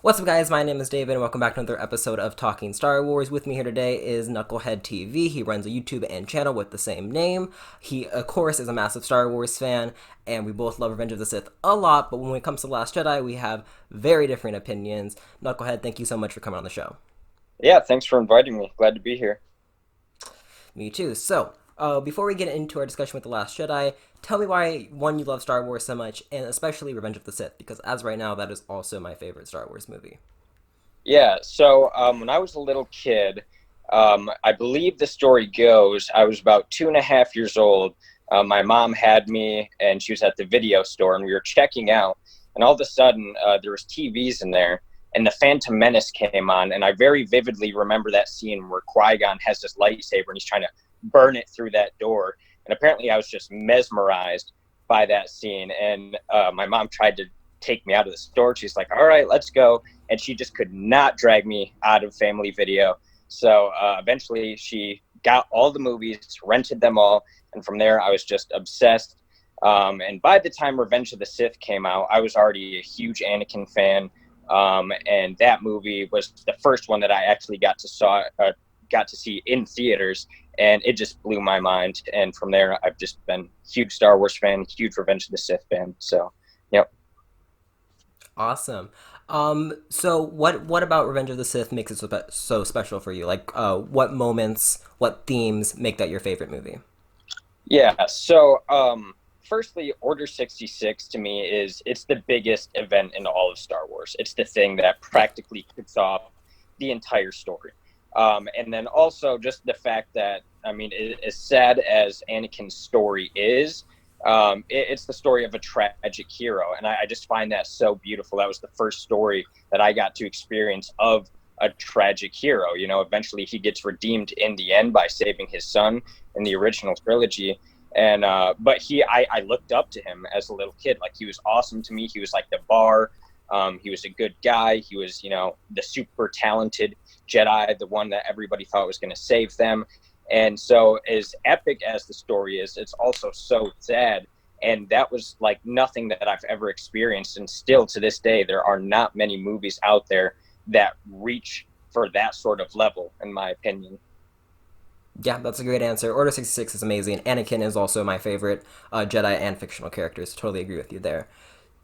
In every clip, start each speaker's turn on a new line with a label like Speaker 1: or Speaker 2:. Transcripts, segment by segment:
Speaker 1: What's up, guys? My name is David, and welcome back to another episode of Talking Star Wars. With me here today is Knuckle Head TV. He runs a YouTube and channel with the same name. He, of course, is a massive Star Wars fan, and we both love Revenge of the Sith a lot, but when it comes to Last Jedi, we have very different opinions. Knucklehead, thank you so much for coming on the show.
Speaker 2: Yeah, thanks for inviting me. Glad to be here.
Speaker 1: Me too. So, before we get into our discussion with The Last Jedi, tell me why, one, you love Star Wars so much, and especially Revenge of the Sith, because as right now, that is also my favorite Star Wars movie.
Speaker 2: When I was a little kid, I believe the story goes, I was about 2.5 years old. My mom had me, and she was at the video store, and we were checking out. And all of a sudden, there was TVs in there, and The Phantom Menace came on. And I very vividly remember that scene where Qui-Gon has this lightsaber, and he's trying to burn it through that door. And apparently, I was just mesmerized by that scene. And my mom tried to take me out of the store. She's like, "All right, let's go." And she just could not drag me out of family video. So eventually she got all the movies, rented them all, and from there I was just obsessed. And by the time Revenge of the Sith came out, I was already a huge Anakin fan, and that movie was the first one that I actually got to see in theaters, and it just blew my mind. And from there, I've just been a huge Star Wars fan, huge Revenge of the Sith fan. So, yep.
Speaker 1: Awesome. So what about Revenge of the Sith makes it so special for you? Like, what moments, what themes make that your favorite movie?
Speaker 2: Firstly, Order 66 to me it's the biggest event in all of Star Wars. It's the thing that practically kicks off the entire story. And then also just the fact that, I mean, as sad as Anakin's story is, it's the story of a tragic hero. And I just find that so beautiful. That was the first story that I got to experience of a tragic hero. You know, eventually he gets redeemed in the end by saving his son in the original trilogy. And I looked up to him as a little kid. Like, he was awesome to me. He was like the bar. He was a good guy. He was, you know, the super talented Jedi, the one that everybody thought was going to save them. And so, as epic as the story is, it's also so sad. And that was like nothing that I've ever experienced. And still to this day, there are not many movies out there that reach for that sort of level, in my opinion.
Speaker 1: Yeah, that's a great answer. Order 66 is amazing. Anakin is also my favorite Jedi and fictional characters. Totally agree with you there.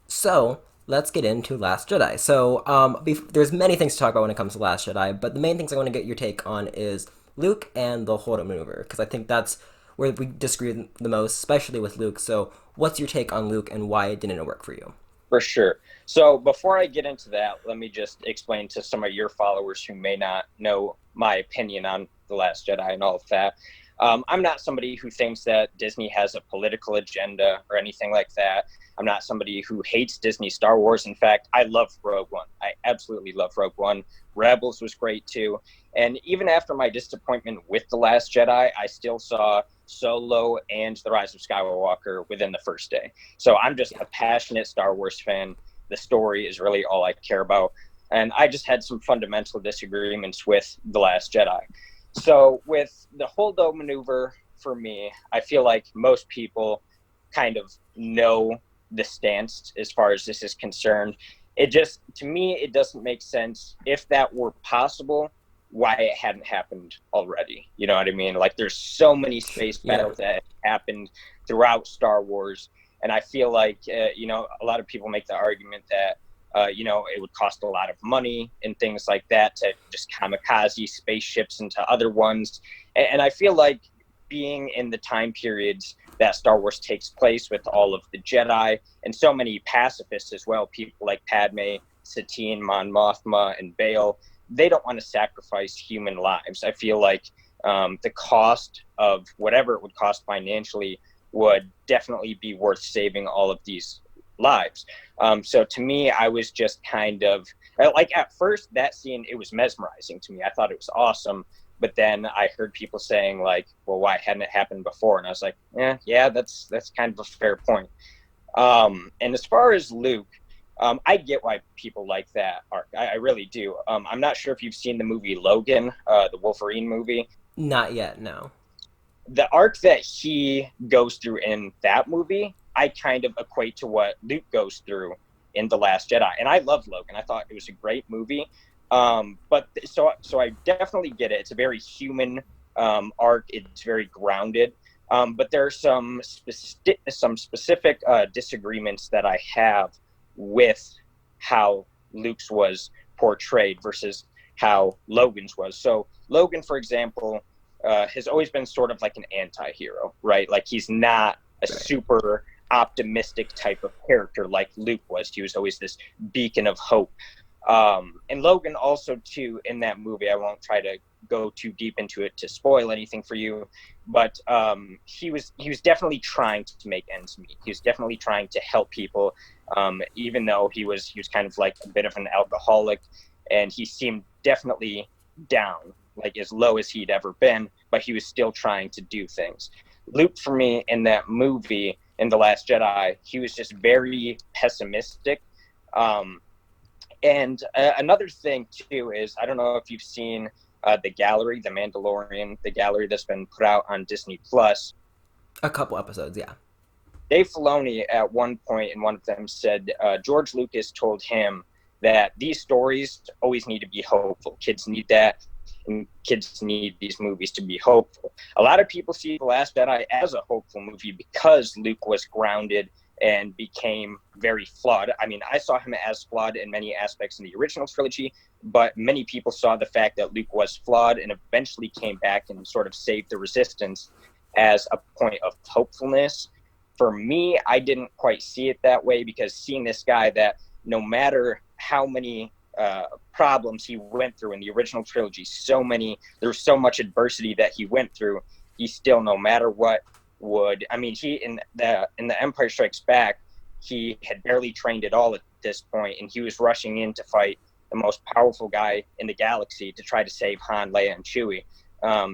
Speaker 1: So let's get into Last Jedi. There's many things to talk about when it comes to Last Jedi, but the main things I want to get your take on is Luke and the Hold Up maneuver, because I think that's where we disagree the most, especially with Luke. So what's your take on Luke and why didn't it work for you?
Speaker 2: For sure. So before I get into that, let me just explain to some of your followers who may not know my opinion on The Last Jedi and all of that. I'm not somebody who thinks that Disney has a political agenda or anything like that. I'm not somebody who hates Disney Star Wars. In fact, I love Rogue One. I absolutely love Rogue One. Rebels was great too. And even after my disappointment with The Last Jedi, I still saw Solo and The Rise of Skywalker within the first day. So I'm just a passionate Star Wars fan. The story is really all I care about. And I just had some fundamental disagreements with The Last Jedi. So with the holdo maneuver, for me, I feel like most people kind of know the stance as far as this is concerned. It just, to me, it doesn't make sense. If that were possible, why it hadn't happened already. You know what I mean? Like, there's so many space
Speaker 1: Yeah.
Speaker 2: battles that happened throughout Star Wars. And I feel like, a lot of people make the argument that, it would cost a lot of money and things like that to just kamikaze spaceships into other ones. And I feel like being in the time periods that Star Wars takes place with all of the Jedi and so many pacifists as well, people like Padme, Satine, Mon Mothma, and Bail, they don't want to sacrifice human lives. I feel like the cost of whatever it would cost financially would definitely be worth saving all of these lives. So to me, I was just kind of like, at first that scene, it was mesmerizing to me. I thought it was awesome. But then I heard people saying like, well, why hadn't it happened before? And I was like, yeah, that's kind of a fair point. And as far as Luke, I get why people like that arc. I really do. I'm not sure if you've seen the movie Logan, the Wolverine movie.
Speaker 1: Not yet, no.
Speaker 2: The arc that he goes through in that movie, I kind of equate to what Luke goes through in The Last Jedi. And I love Logan. I thought it was a great movie. But so I definitely get it. It's a very human arc. It's very grounded. But there are some specific disagreements that I have with how Luke's was portrayed versus how Logan's was. So Logan, for example, has always been sort of like an anti-hero, right? Like he's not a super optimistic type of character like Luke was. He was always this beacon of hope. And Logan also too, in that movie, I won't try to go too deep into it to spoil anything for you, but he was definitely trying to make ends meet. He was definitely trying to help people, even though he was kind of like a bit of an alcoholic, and he seemed definitely down, like as low as he'd ever been, but he was still trying to do things. Luke, for me, in that movie, in The Last Jedi, he was just very pessimistic. And another thing too is, I don't know if you've seen the gallery, The Mandalorian, the gallery that's been put out on Disney Plus.
Speaker 1: A couple episodes, yeah.
Speaker 2: Dave Filoni at one point in one of them said George Lucas told him that these stories always need to be hopeful. Kids need that, and kids need these movies to be hopeful. A lot of people see The Last Jedi as a hopeful movie because Luke was grounded and became very flawed. I mean, I saw him as flawed in many aspects in the original trilogy, but many people saw the fact that Luke was flawed and eventually came back and sort of saved the Resistance as a point of hopefulness. For me, I didn't quite see it that way, because seeing this guy that no matter how many problems he went through in the original trilogy, there was so much adversity that he went through, he still, no matter what, he in the Empire Strikes Back, he had barely trained at all at this point, and he was rushing in to fight the most powerful guy in the galaxy to try to save Han, Leia, and Chewie.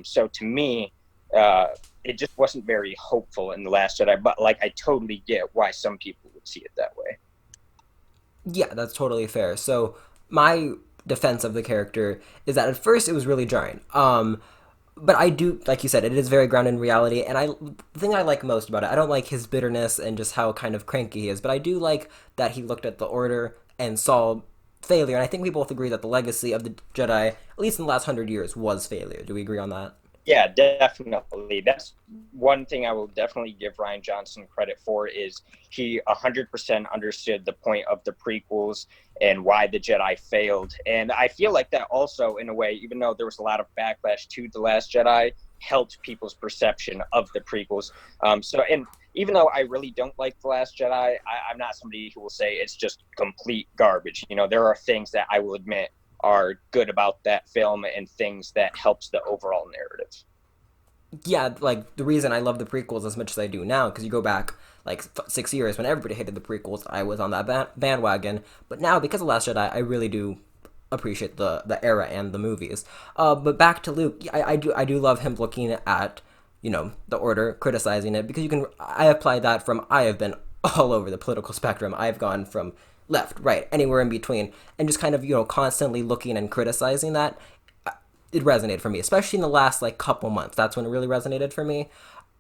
Speaker 2: So to me, it just wasn't very hopeful in The Last Jedi, but like I totally get why some people would see it that way.
Speaker 1: Yeah, that's totally fair. So my defense of the character is that at first it was really jarring. But I do, like you said, it is very grounded in reality. And the thing I like most about it, I don't like his bitterness and just how kind of cranky he is, but I do like that he looked at the Order and saw failure. And I think we both agree that the legacy of the Jedi, at least in the last 100 years, was failure. Do we agree on that?
Speaker 2: Yeah, definitely. That's one thing I will definitely give Rian Johnson credit for, is he 100% understood the point of the prequels and why the Jedi failed. And I feel like that also, in a way, even though there was a lot of backlash to The Last Jedi, helped people's perception of the prequels. And even though I really don't like The Last Jedi, I'm not somebody who will say it's just complete garbage. You know, there are things that I will admit are good about that film and things that helps the overall narrative.
Speaker 1: Yeah, like the reason I love the prequels as much as I do now, because you go back like 6 years when everybody hated the prequels, I was on that bandwagon. But now, because of Last Jedi, I really do appreciate the era and the movies. But back to Luke, I do love him looking at the Order, criticizing it, because I apply that from, I have been all over the political spectrum. I've gone from left, right, anywhere in between, and just kind of constantly looking and criticizing that. It resonated for me, especially in the last like couple months. That's when it really resonated for me.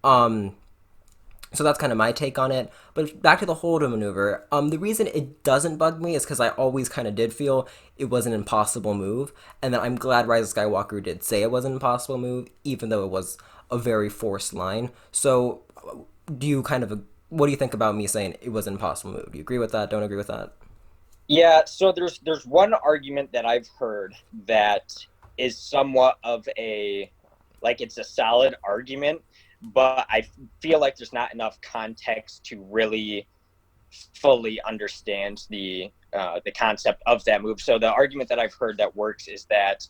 Speaker 1: So that's kind of my take on it. But back to the Holdo maneuver. The reason it doesn't bug me is because I always kind of did feel it was an impossible move, and then I'm glad Rise of Skywalker did say it was an impossible move, even though it was a very forced line. So, what do you think about me saying it was an impossible move? Do you agree with that? Don't agree with that?
Speaker 2: Yeah, so there's one argument that I've heard that is somewhat of it's a solid argument, but I feel like there's not enough context to really fully understand the concept of that move. So the argument that I've heard that works is that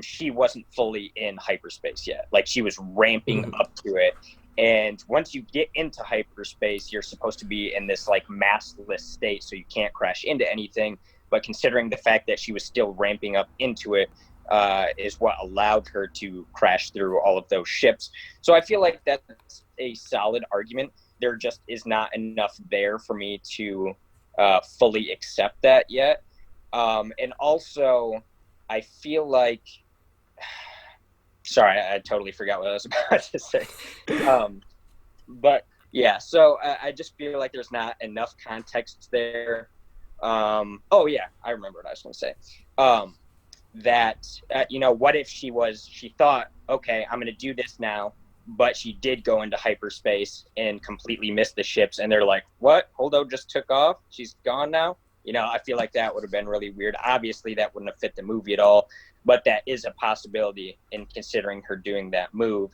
Speaker 2: she wasn't fully in hyperspace yet. Like, she was ramping up to it. And once you get into hyperspace, you're supposed to be in this like massless state, so you can't crash into anything. But considering the fact that she was still ramping up into it, is what allowed her to crash through all of those ships. So I feel like that's a solid argument. There just is not enough there for me to fully accept that yet. And also, I feel like, sorry, I totally forgot what I was about to say. But yeah, so I just feel like there's not enough context there. Oh yeah, I remember what I was going to say. Um, that what if she thought, okay, I'm going to do this now, but she did go into hyperspace and completely missed the ships, and they're like, what? Holdo just took off. She's gone now. I feel like that would have been really weird. Obviously, that wouldn't have fit the movie at all, but that is a possibility in considering her doing that move.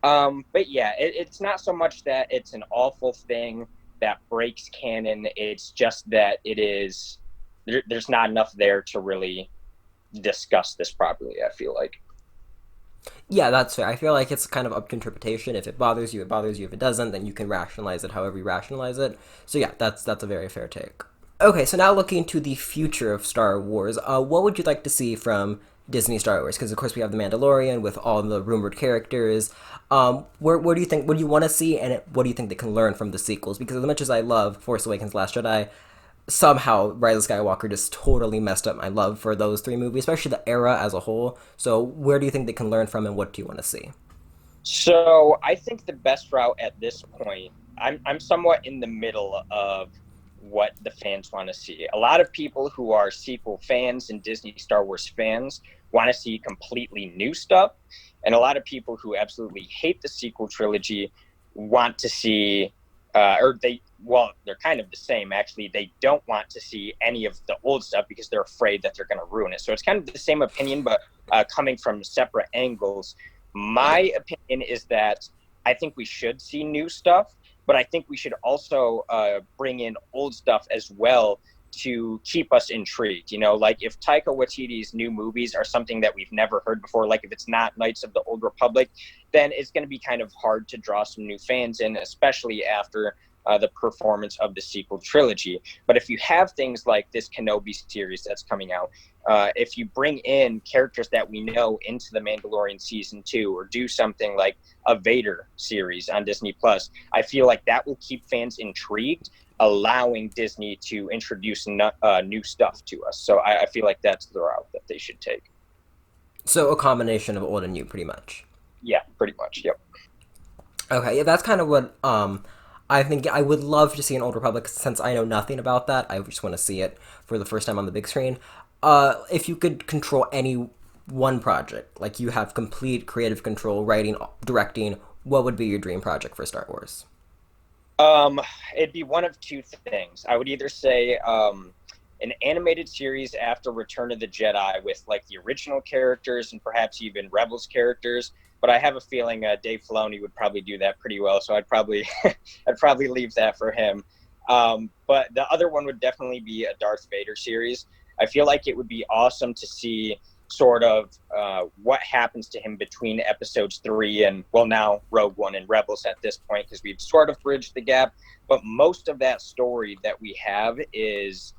Speaker 2: But yeah, it's not so much that it's an awful thing that breaks canon. It's just that there's not enough there to really discuss this properly, I feel like.
Speaker 1: Yeah, that's fair. I feel like it's kind of up to interpretation. If it bothers you, it bothers you. If it doesn't, then you can rationalize it however you rationalize it. So yeah, that's a very fair take. Okay, so now looking to the future of Star Wars, what would you like to see from Disney Star Wars? Because of course we have the Mandalorian with all the rumored characters. Where do you think? What do you want to see, and what do you think they can learn from the sequels? Because as much as I love Force Awakens, Last Jedi, somehow Rise of Skywalker just totally messed up my love for those three movies, especially the era as a whole. So where do you think they can learn from, and what do you want to see?
Speaker 2: So I think the best route at this point, I'm somewhat in the middle of what the fans want to see. A lot of people who are sequel fans and Disney Star Wars fans want to see completely new stuff, and a lot of people who absolutely hate the sequel trilogy want to see, they're kind of the same actually. They don't want to see any of the old stuff because they're afraid that they're going to ruin it. So it's kind of the same opinion, but coming from separate angles. My opinion is that I think we should see new stuff, but I think we should also bring in old stuff as well to keep us intrigued. Like if Taika Waititi's new movies are something that we've never heard before, like if it's not Knights of the Old Republic, then it's going to be kind of hard to draw some new fans in, especially after the performance of the sequel trilogy. But if you have things like this Kenobi series that's coming out, if you bring in characters that we know into the Mandalorian season 2, or do something like a Vader series on Disney Plus, I feel like that will keep fans intrigued, allowing Disney to introduce new stuff to us. So I feel like that's the route that they should take.
Speaker 1: So a combination of old and new, pretty much.
Speaker 2: Yeah, pretty much. Yep.
Speaker 1: Okay, yeah, that's kind of what I think I would love to see an Old Republic since I know nothing about that. I just want to see it for the first time on the big screen. If you could control any one project, like you have complete creative control, writing, directing, what would be your dream project for Star Wars?
Speaker 2: Um, it'd be one of two things. I would either say an animated series after Return of the Jedi with like the original characters and perhaps even Rebels characters. But I have a feeling Dave Filoni would probably do that pretty well, so I'd probably I'd probably leave that for him. But the other one would definitely be a Darth Vader series. I feel like it would be awesome to see sort of what happens to him between episodes 3 and, well, now Rogue One and Rebels at this point, because we've sort of bridged the gap. But most of that story that we have is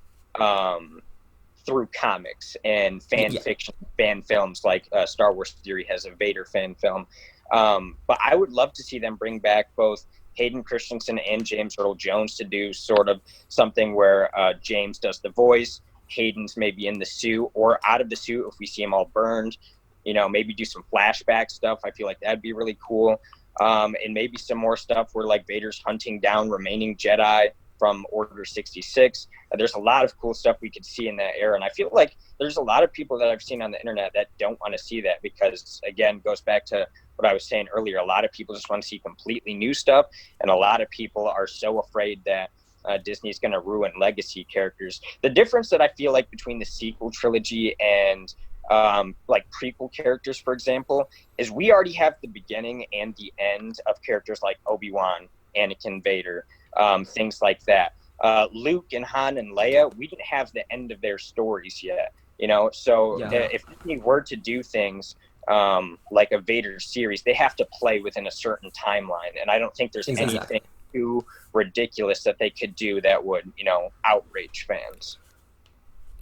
Speaker 2: through comics and fan fiction, fan films, like Star Wars Theory has a Vader fan film. But I would love to see them bring back both Hayden Christensen and James Earl Jones to do sort of something where James does the voice, Hayden's maybe in the suit or out of the suit if we see him all burned. Maybe do some flashback stuff. I feel like that'd be really cool. And maybe some more stuff where like Vader's hunting down remaining Jedi from Order 66. There's a lot of cool stuff we could see in that era. And I feel like there's a lot of people that I've seen on the internet that don't want to see that because, again, goes back to what I was saying earlier. A lot of people just want to see completely new stuff. And a lot of people are so afraid that Disney's going to ruin legacy characters. The difference that I feel like between the sequel trilogy and like prequel characters, for example, is we already have the beginning and the end of characters like Obi-Wan, Anakin, Vader, things like that. Luke and Han and Leia, we didn't have the end of their stories yet, so if Disney were to do things like a Vader series, they have to play within a certain timeline, and I don't think there's anything too ridiculous that they could do that would, outrage fans.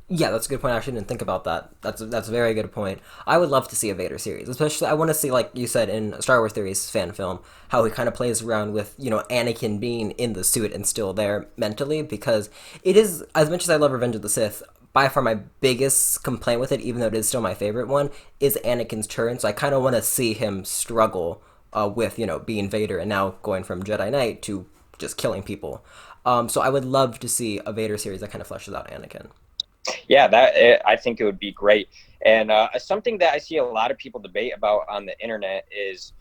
Speaker 1: Yeah, that's a good point. I actually didn't think about that. That's a very good point. I would love to see a Vader series, especially I want to see, like you said in Star Wars Theories fan film, how he kind of plays around with Anakin being in the suit and still there mentally, because it is, as much as I love Revenge of the Sith, by far my biggest complaint with it, even though it is still my favorite one, is Anakin's turn. So I kind of want to see him struggle with being Vader and now going from Jedi Knight to just killing people. So I would love to see a Vader series that kind of fleshes out Anakin.
Speaker 2: Yeah, I think it would be great. And something that I see a lot of people debate about on the internet is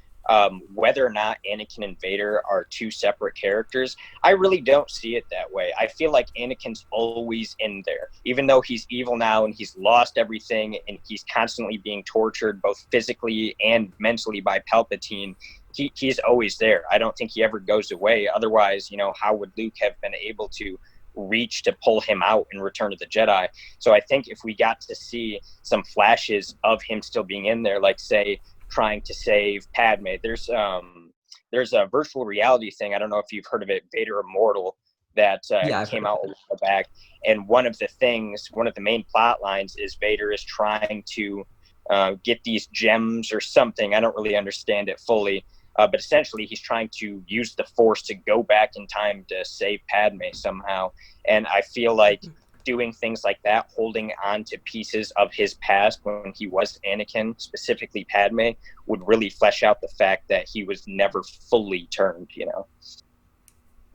Speaker 2: whether or not Anakin and Vader are two separate characters. I really don't see it that way. I feel like Anakin's always in there, even though he's evil now and he's lost everything and he's constantly being tortured both physically and mentally by Palpatine. He's always there. I don't think he ever goes away. Otherwise, how would Luke have been able to reach to pull him out in Return of the Jedi? So I think if we got to see some flashes of him still being in there, like say trying to save Padme, there's a virtual reality thing. I don't know if you've heard of it, Vader Immortal, that
Speaker 1: Yeah, I've heard
Speaker 2: came
Speaker 1: of
Speaker 2: out a
Speaker 1: it.
Speaker 2: while back. And one of the main plot lines is Vader is trying to get these gems or something. I don't really understand it fully. But essentially, he's trying to use the Force to go back in time to save Padme somehow. And I feel like doing things like that, holding on to pieces of his past when he was Anakin, specifically Padme, would really flesh out the fact that he was never fully turned.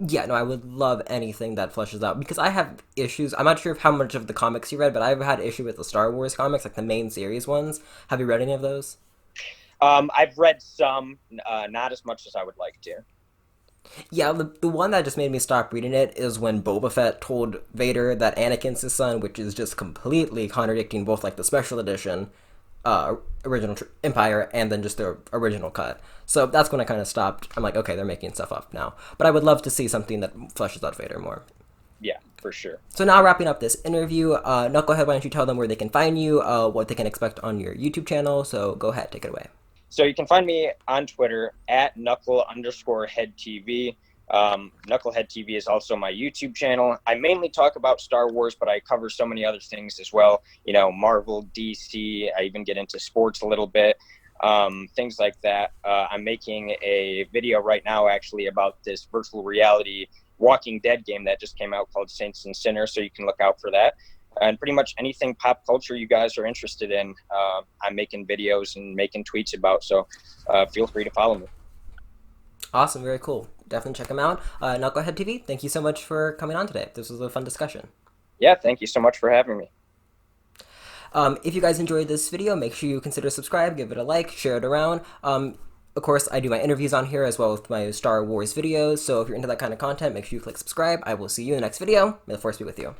Speaker 1: Yeah, no, I would love anything that fleshes out because I have issues. I'm not sure how much of the comics you read, but I've had issue with the Star Wars comics, like the main series ones. Have you read any of those?
Speaker 2: I've read some, not as much as I would like to.
Speaker 1: Yeah, the one that just made me stop reading it is when Boba Fett told Vader that Anakin's his son, which is just completely contradicting both like the special edition, original Empire, and then just the original cut. So that's when I kind of stopped. I'm like, okay, they're making stuff up now. But I would love to see something that fleshes out Vader more.
Speaker 2: Yeah, for sure.
Speaker 1: So now wrapping up this interview, Knucklehead, why don't you tell them where they can find you, what they can expect on your YouTube channel? So go ahead, take it away.
Speaker 2: So you can find me on Twitter at Knuckle_Head TV. Knucklehead TV is also my YouTube channel. I mainly talk about Star Wars, but I cover so many other things as well. Marvel, DC. I even get into sports a little bit, things like that. I'm making a video right now, actually, about this virtual reality Walking Dead game that just came out called Saints and Sinners. So you can look out for that. And pretty much anything pop culture you guys are interested in, I'm making videos and making tweets about. So feel free to follow me.
Speaker 1: Awesome, very cool. Definitely check them out. Knucklehead TV, thank you so much for coming on today. This was a fun discussion.
Speaker 2: Yeah, thank you so much for having me.
Speaker 1: If you guys enjoyed this video, make sure you consider subscribe, give it a like, share it around. Of course, I do my interviews on here as well with my Star Wars videos, so if you're into that kind of content, make sure you click subscribe. I will see you in the next video. May the Force be with you.